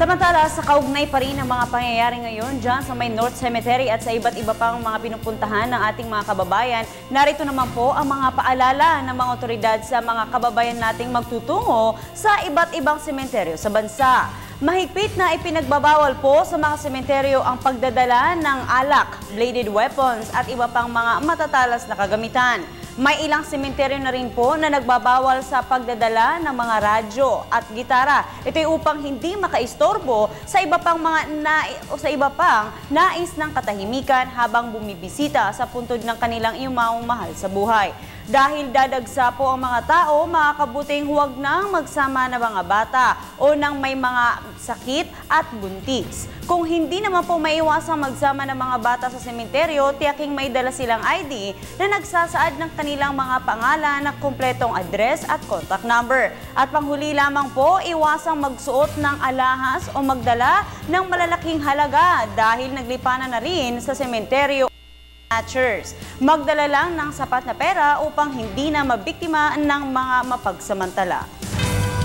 Samantala, sa kaugnay pa rin ang mga pangyayari ngayon dyan sa may North Cemetery at sa iba't iba pang mga pinupuntahan ng ating mga kababayan, narito naman po ang mga paalala ng mga otoridad sa mga kababayan nating magtutungo sa iba't ibang sementeryo sa bansa. Mahigpit na ipinagbabawal po sa mga sementeryo ang pagdadala ng alak, bladed weapons at iba pang mga matatalas na kagamitan. May ilang sementeryo na rin po na nagbabawal sa pagdadala ng mga radyo at gitara. Ito'y upang hindi makaistorbo sa iba pang nais ng katahimikan habang bumibisita sa puntod ng kanilang mahal sa buhay. Dahil dadagsa po ang mga tao, makakabuting huwag nang magsama ng mga bata o ng may mga sakit at buntis. Kung hindi naman po maiwasang magsama ng mga bata sa sementeryo, tiyaking may dala silang ID na nagsasaad ng kanilang mga pangalan na kumpletong address at contact number. At panghuli lamang po, iwasang magsuot ng alahas o magdala ng malalaking halaga dahil naglipanan na rin sa sementeryo. Magdala lang ng sapat na pera upang hindi na mabiktima ng mga mapagsamantala.